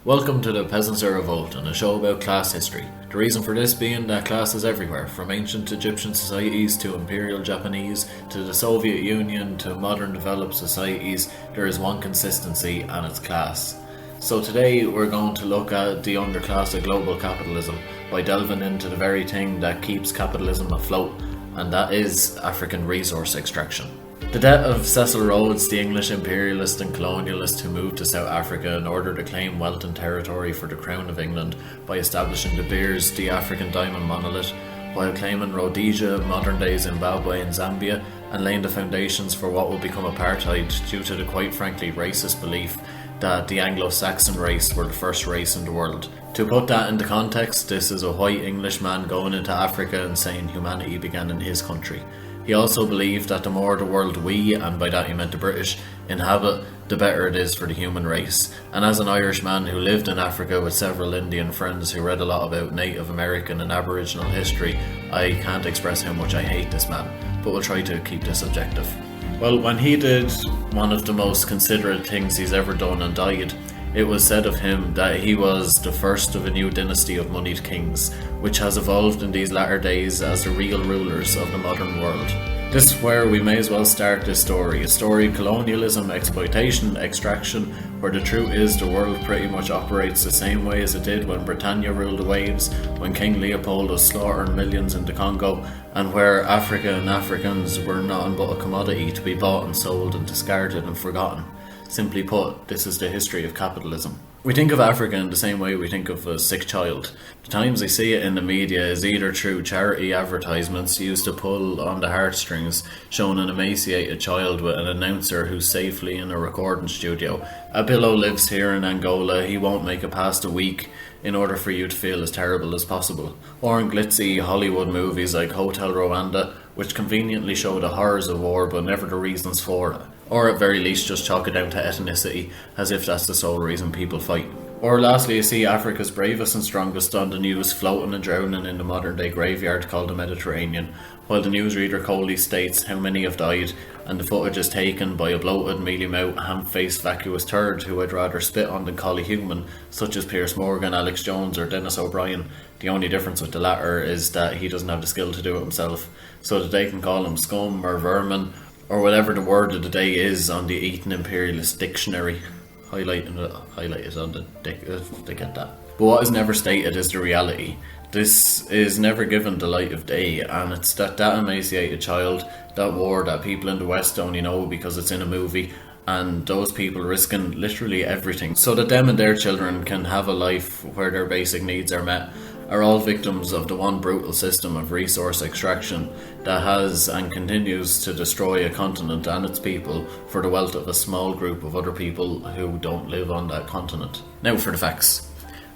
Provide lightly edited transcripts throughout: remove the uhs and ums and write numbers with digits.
Welcome to the Peasants' Revolt and a show about class history. The reason for this being that class is everywhere, from ancient Egyptian societies to Imperial Japanese to the Soviet Union to modern developed societies. There is one consistency, and it's class. So today we're going to look at the underclass of global capitalism by delving into the very thing that keeps capitalism afloat, and that is African resource extraction. The death of Cecil Rhodes, the English imperialist and colonialist who moved to South Africa in order to claim wealth and territory for the Crown of England by establishing De Beers, the African diamond monolith, while claiming Rhodesia, modern-day Zimbabwe and Zambia, and laying the foundations for what would become apartheid due to the quite frankly racist belief that the Anglo-Saxon race were the first race in the world. To put that into context, this is a white Englishman going into Africa and saying humanity began in his country. He also believed that the more the world we, and by that he meant the British, inhabit, the better it is for the human race. And as an Irishman who lived in Africa with several Indian friends who read a lot about Native American and Aboriginal history, I can't express how much I hate this man, but we'll try to keep this objective. Well, when he did one of the most considerate things he's ever done and died, it was said of him that he was the first of a new dynasty of moneyed kings, which has evolved in these latter days as the real rulers of the modern world. This is where we may as well start this story. A story of colonialism, exploitation, extraction, where the truth is the world pretty much operates the same way as it did when Britannia ruled the waves, when King Leopold was slaughtering millions in the Congo, and where Africa and Africans were nothing but a commodity to be bought and sold and discarded and forgotten. Simply put, this is the history of capitalism. We think of Africa in the same way we think of a sick child. The times I see it in the media is either through charity advertisements used to pull on the heartstrings, showing an emaciated child with an announcer who's safely in a recording studio. Abillo lives here in Angola, he won't make it past a week, in order for you to feel as terrible as possible. Or in glitzy Hollywood movies like Hotel Rwanda, which conveniently show the horrors of war but never the reasons for it. Or at very least just chalk it down to ethnicity, as if that's the sole reason people fight. Or lastly, you see Africa's bravest and strongest on the news floating and drowning in the modern day graveyard called the Mediterranean, while the newsreader coldly states how many have died, and the footage is taken by a bloated, mealy-mouthed, ham-faced vacuous turd who I'd rather spit on than call a human, such as Piers Morgan, Alex Jones or Dennis O'Brien. The only difference with the latter is that he doesn't have the skill to do it himself, so that they can call him scum or vermin, or whatever the word of the day is on the Eton Imperialist Dictionary. Highlight it on the dick, they get that. But what is never stated is the reality. This is never given the light of day, and it's that emaciated child, that war that people in the West only know because it's in a movie, and those people risking literally everything so that them and their children can have a life where their basic needs are met, are all victims of the one brutal system of resource extraction that has and continues to destroy a continent and its people for the wealth of a small group of other people who don't live on that continent. Now for the facts.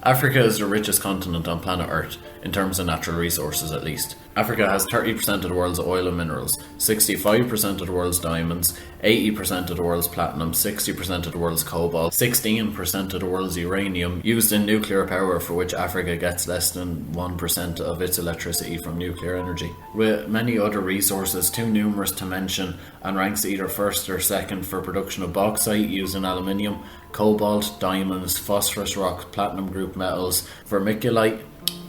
Africa is the richest continent on planet Earth, in terms of natural resources at least. Africa has 30% of the world's oil and minerals, 65% of the world's diamonds, 80% of the world's platinum, 60% of the world's cobalt, 16% of the world's uranium used in nuclear power, for which Africa gets less than 1% of its electricity from nuclear energy, with many other resources too numerous to mention, and ranks either first or second for production of bauxite used in aluminium, cobalt, diamonds, phosphorus rock, platinum group metals, vermiculite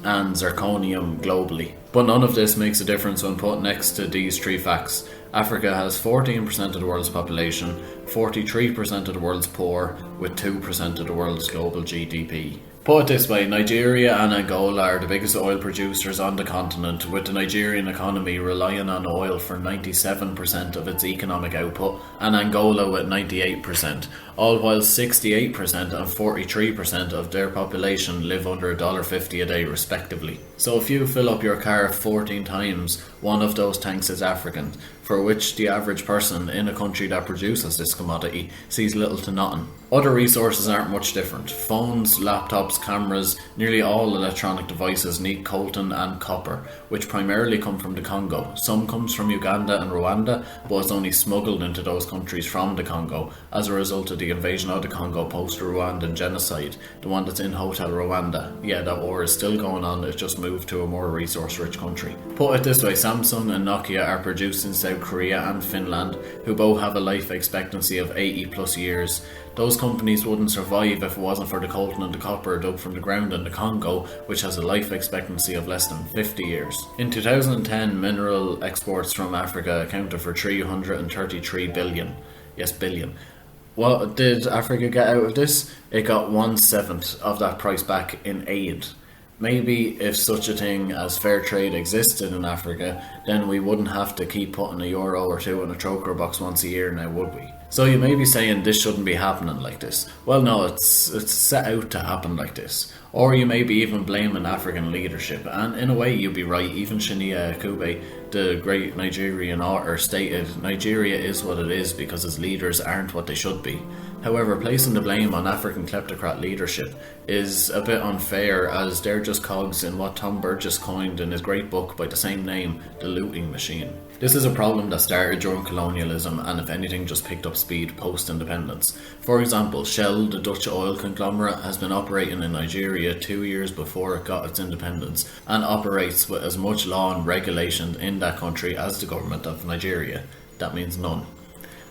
and zirconium globally. But none of this makes a difference when put next to these three facts. Africa has 14% of the world's population, 43% of the world's poor, with 2% of the world's global GDP. Put it this way, Nigeria and Angola are the biggest oil producers on the continent, with the Nigerian economy relying on oil for 97% of its economic output, and Angola with 98%, all while 68% and 43% of their population live under $1.50 a day respectively. So if you fill up your car 14 times, one of those tanks is African, for which the average person in a country that produces this commodity sees little to nothing. Other resources aren't much different. Phones, laptops, cameras, nearly all electronic devices need coltan and copper, which primarily come from the Congo. Some comes from Uganda and Rwanda, but is only smuggled into those countries from the Congo as a result of the the invasion of the Congo post-Rwandan genocide, the one that's in Hotel Rwanda. Yeah, that war is still going on, it's just moved to a more resource-rich country. Put it this way, Samsung and Nokia are produced in South Korea and Finland, who both have a life expectancy of 80 plus years. Those companies wouldn't survive if it wasn't for the coltan and the copper dug from the ground in the Congo, which has a life expectancy of less than 50 years. In 2010, mineral exports from Africa accounted for 333 billion. Yes, billion. What did Africa get out of this? It got 1/7 of that price back in aid. Maybe if such a thing as fair trade existed in Africa, then we wouldn't have to keep putting €1 or €2 in a troker box once a year now, would we? So you may be saying this shouldn't be happening like this. Well, no, it's set out to happen like this. Or you may be even blaming African leadership, and in a way you'd be right. Even Shinya Akube, the great Nigerian author, stated, Nigeria is what it is because its leaders aren't what they should be. However, placing the blame on African kleptocrat leadership is a bit unfair, as they're just cogs in what Tom Burgis coined in his great book by the same name, The Looting Machine. This is a problem that started during colonialism and if anything just picked up speed post-independence. For example, Shell, the Dutch oil conglomerate, has been operating in Nigeria 2 years before it got its independence and operates with as much law and regulation in that country as the government of Nigeria. That means none.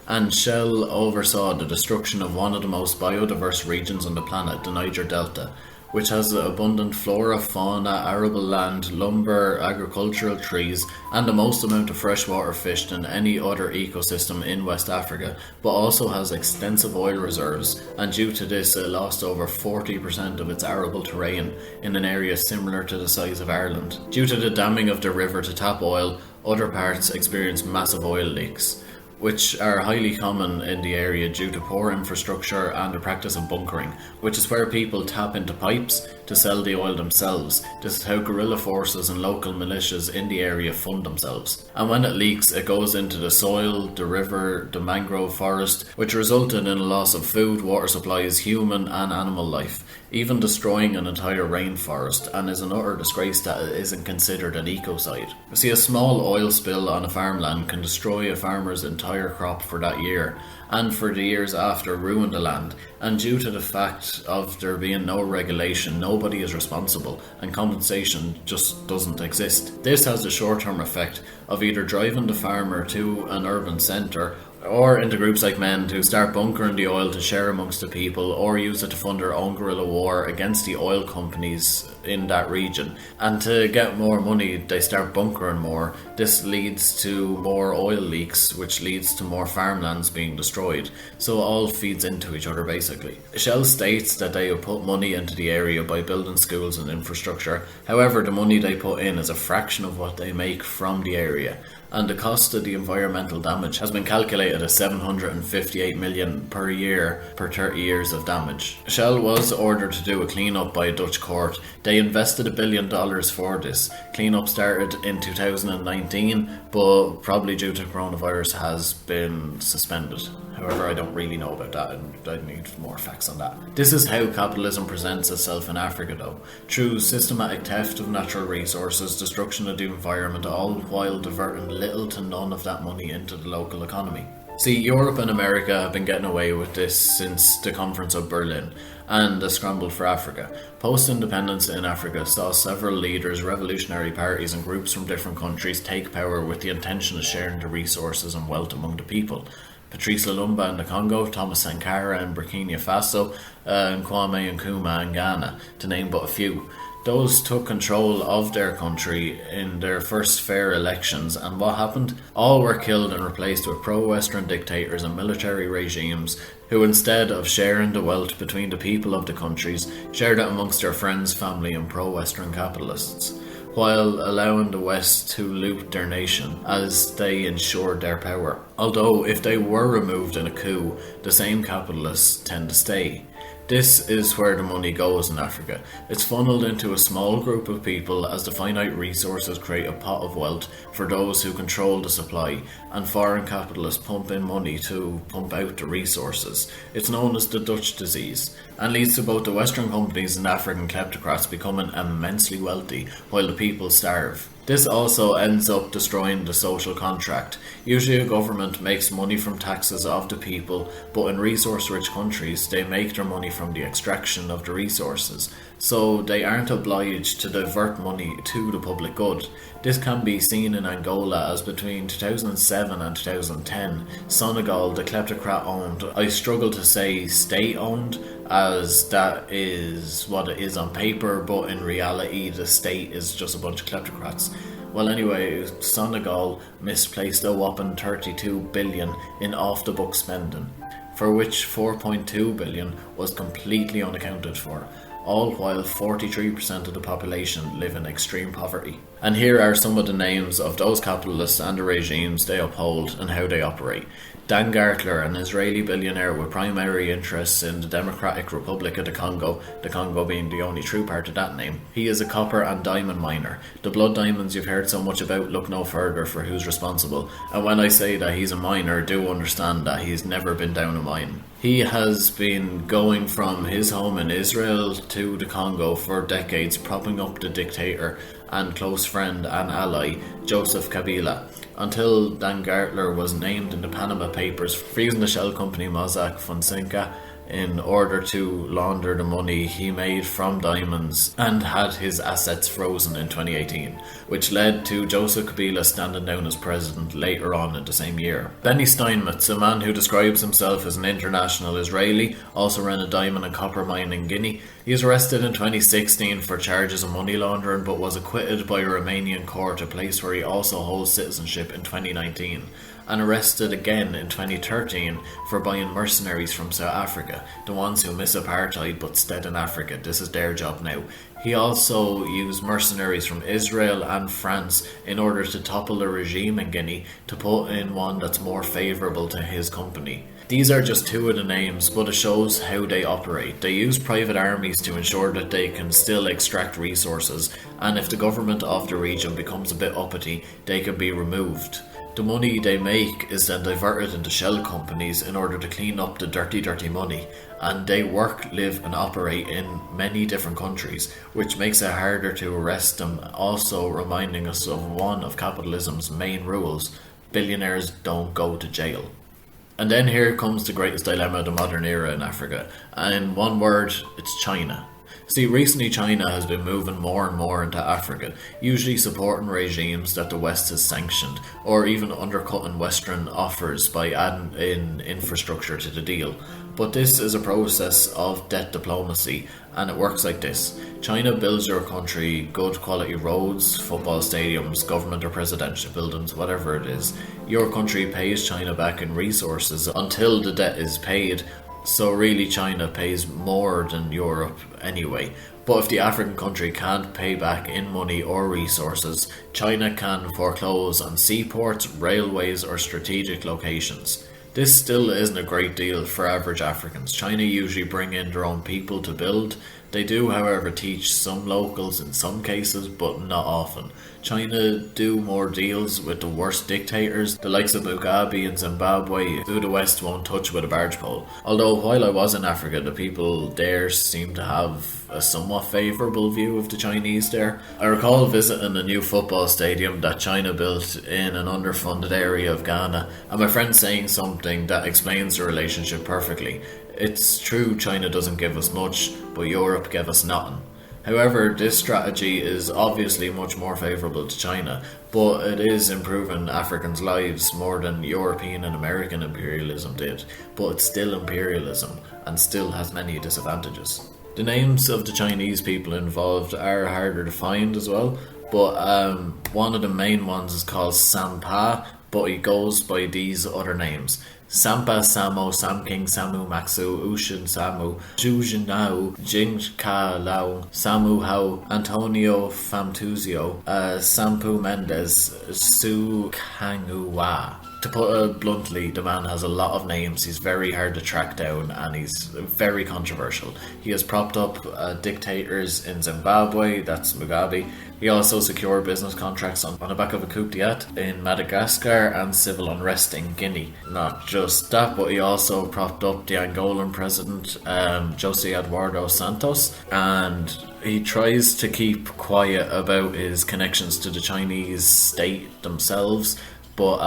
And Shell oversaw the destruction of one of the most biodiverse regions on the planet, the Niger Delta, which has abundant flora, fauna, arable land, lumber, agricultural trees, and the most amount of freshwater fish than any other ecosystem in West Africa, but also has extensive oil reserves, and due to this it lost over 40% of its arable terrain in an area similar to the size of Ireland. Due to the damming of the river to tap oil, other parts experienced massive oil leaks, which are highly common in the area due to poor infrastructure and the practice of bunkering, which is where people tap into pipes to sell the oil themselves. This is how guerrilla forces and local militias in the area fund themselves. And when it leaks, it goes into the soil, the river, the mangrove forest, which resulted in a loss of food, water supplies, human and animal life, even destroying an entire rainforest, and is an utter disgrace that it isn't considered an ecocide. See, a small oil spill on a farmland can destroy a farmer's entire crop for that year, and for the years after ruin the land, and due to the fact of there being no regulation, nobody is responsible, and compensation just doesn't exist. This has the short-term effect of either driving the farmer to an urban centre, or into groups like men who start bunkering the oil to share amongst the people, or use it to fund their own guerrilla war against the oil companies in that region. And to get more money, they start bunkering more. This leads to more oil leaks, which leads to more farmlands being destroyed. So it all feeds into each other basically. Shell states that they will put money into the area by building schools and infrastructure. However, the money they put in is a fraction of what they make from the area, and the cost of the environmental damage has been calculated at 758 million per year per 30 years of damage. Shell was ordered to do a clean-up by a Dutch court. They invested $1 billion for this. Clean-up started in 2019, but probably due to coronavirus has been suspended. However, I don't really know about that, and I need more facts on that. This is how capitalism presents itself in Africa though, through systematic theft of natural resources, destruction of the environment, all while diverting little to none of that money into the local economy. See, Europe and America have been getting away with this since the Conference of Berlin and the scramble for Africa. Post-independence in Africa saw several leaders, revolutionary parties and groups from different countries take power with the intention of sharing the resources and wealth among the people. Patrice Lumumba in the Congo, Thomas Sankara in Burkina Faso, and Kwame Nkrumah in Ghana, to name but a few. Those took control of their country in their first fair elections, and what happened? All were killed and replaced with pro-Western dictators and military regimes who, instead of sharing the wealth between the people of the countries, shared it amongst their friends, family and pro-Western capitalists, while allowing the West to loot their nation as they ensured their power. Although if they were removed in a coup, the same capitalists tend to stay. This is where the money goes in Africa. It's funneled into a small group of people as the finite resources create a pot of wealth for those who control the supply, and foreign capitalists pump in money to pump out the resources. It's known as the Dutch disease, and leads to both the Western companies and African kleptocrats becoming immensely wealthy while the people starve. This also ends up destroying the social contract. Usually a government makes money from taxes of the people, but in resource-rich countries they make their money from the extraction of the resources, so they aren't obliged to divert money to the public good. This can be seen in Angola, as between 2007 and 2010, Senegal, the kleptocrat owned, I struggle to say state owned, as that is what it is on paper, but in reality the state is just a bunch of kleptocrats. Well, anyway, Senegal misplaced a whopping 32 billion in off-the-book spending, for which 4.2 billion was completely unaccounted for, all while 43% of the population live in extreme poverty. And here are some of the names of those capitalists and the regimes they uphold and how they operate. Dan Gartler, an Israeli billionaire with primary interests in the Democratic Republic of the Congo being the only true part of that name. He is a copper and diamond miner. The blood diamonds you've heard so much about, look no further for who's responsible. And when I say that he's a miner, do understand that he's never been down a mine. He has been going from his home in Israel to the Congo for decades, propping up the dictator and close friend and ally, Joseph Kabila, until Dan Gartler was named in the Panama Papers for using the shell company Mossack Fonseca in order to launder the money he made from diamonds, and had his assets frozen in 2018, which led to Joseph Kabila standing down as president later on in the same year. Benny Steinmetz, a man who describes himself as an international Israeli, also ran a diamond and copper mine in Guinea. He was arrested in 2016 for charges of money laundering, but was acquitted by a Romanian court, a place where he also holds citizenship, in 2019. And arrested again in 2013 for buying mercenaries from South Africa, the ones who miss apartheid but stayed in Africa. This is their job now. He also used mercenaries from Israel and France in order to topple the regime in Guinea to put in one that's more favourable to his company. These are just two of the names, but it shows how they operate. They use private armies to ensure that they can still extract resources, and if the government of the region becomes a bit uppity, they can be removed. The money they make is then diverted into shell companies in order to clean up the dirty money, and they work, live and operate in many different countries, which makes it harder to arrest them, also reminding us of one of capitalism's main rules: billionaires don't go to jail. And then here comes the greatest dilemma of the modern era in Africa, and in one word, it's China. See, recently China has been moving more and more into Africa, usually supporting regimes that the West has sanctioned, or even undercutting Western offers by adding in infrastructure to the deal. But this is a process of debt diplomacy, and it works like this. China builds your country good quality roads, football stadiums, government or presidential buildings, whatever it is. Your country pays China back in resources until the debt is paid. So really China pays more than Europe anyway. But if the African country can't pay back in money or resources, China can foreclose on seaports, railways or strategic locations. This still isn't a great deal for average Africans. China usually bring in their own people to build. They do, however, teach some locals in some cases, but not often. China do more deals with the worst dictators, the likes of Mugabe in Zimbabwe, who the West won't touch with a barge pole. Although while I was in Africa, the people there seem to have a somewhat favourable view of the Chinese there. I recall visiting a new football stadium that China built in an underfunded area of Ghana, and my friend saying something that explains the relationship perfectly. It's true China doesn't give us much, but Europe gave us nothing. However, this strategy is obviously much more favourable to China, but it is improving Africans' lives more than European and American imperialism did. But it's still imperialism, and still has many disadvantages. The names of the Chinese people involved are harder to find as well, but one of the main ones is called Sampa, but he goes by these other names: Sampa, Samo, Samking, Samu, Maxu, Ushin, Samu, Jujinau, Jingka Lau, Samu Hao, Antonio Famtuzio, Sampu Mendez, Su Kangua. To put it bluntly, the man has a lot of names, he's very hard to track down, and he's very controversial. He has propped up dictators in Zimbabwe, that's Mugabe. He also secured business contracts on the back of a coup d'etat in Madagascar and civil unrest in Guinea. Not just that, but he also propped up the Angolan president, José Eduardo Santos, and he tries to keep quiet about his connections to the Chinese state themselves, but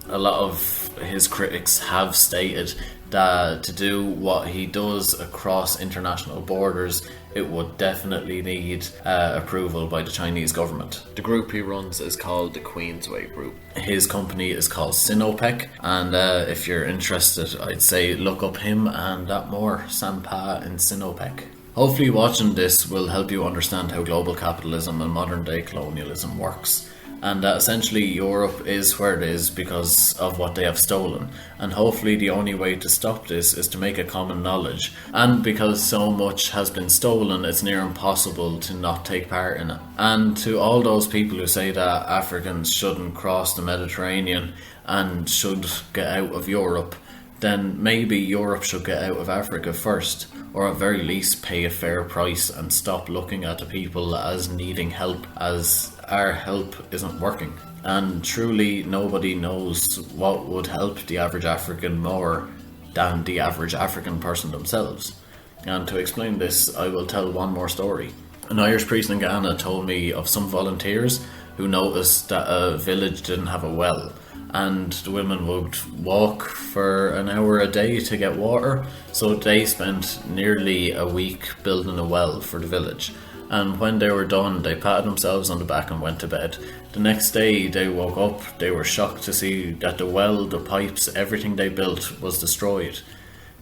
a lot of his critics have stated that to do what he does across international borders, it would definitely need approval by the Chinese government. The group he runs is called the Queensway Group. His company is called Sinopec, and if you're interested, I'd say look up him and that more, Sampa in Sinopec. Hopefully watching this will help you understand how global capitalism and modern day colonialism works, and that essentially Europe is where it is because of what they have stolen, and hopefully the only way to stop this is to make a common knowledge, and because so much has been stolen, it's near impossible to not take part in it. And to all those people who say that Africans shouldn't cross the Mediterranean and should get out of Europe, then maybe Europe should get out of Africa first, or at very least pay a fair price and stop looking at the people as needing help, as our help isn't working. And truly nobody knows what would help the average African more than the average African person themselves. And to explain this, I will tell one more story. An Irish priest in Ghana told me of some volunteers who noticed that a village didn't have a well, and the women would walk for an hour a day to get water, so they spent nearly a week building a well for the village. And when they were done, they patted themselves on the back and went to bed. The next day they woke up, they were shocked to see that the well, the pipes, everything they built was destroyed.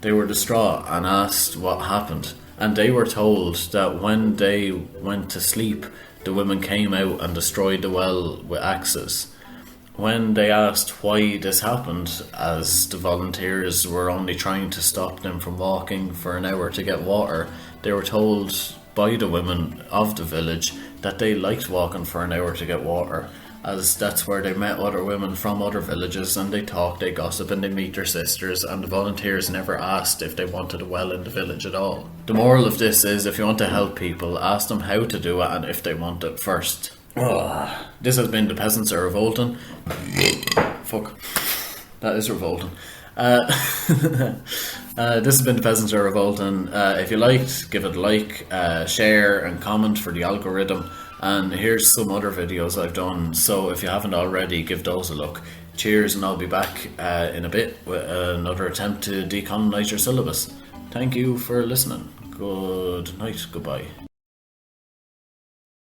They were distraught and asked what happened, and they were told that when they went to sleep, the women came out and destroyed the well with axes. When they asked why this happened, as the volunteers were only trying to stop them from walking for an hour to get water, they were told by the women of the village that they liked walking for an hour to get water, as that's where they met other women from other villages, and they talk, they gossip, and they meet their sisters, and the volunteers never asked if they wanted a well in the village at all. The moral of this is, if you want to help people, ask them how to do it and if they want it first. This has been The Peasants Are Revolting. Fuck. That is revolting. This has been The Peasants Are Revolting. If you liked, give it a like, share and comment for the algorithm. And here's some other videos I've done, so if you haven't already, give those a look. Cheers, and I'll be back in a bit with another attempt to decolonize your syllabus. Thank you for listening. Good night, goodbye.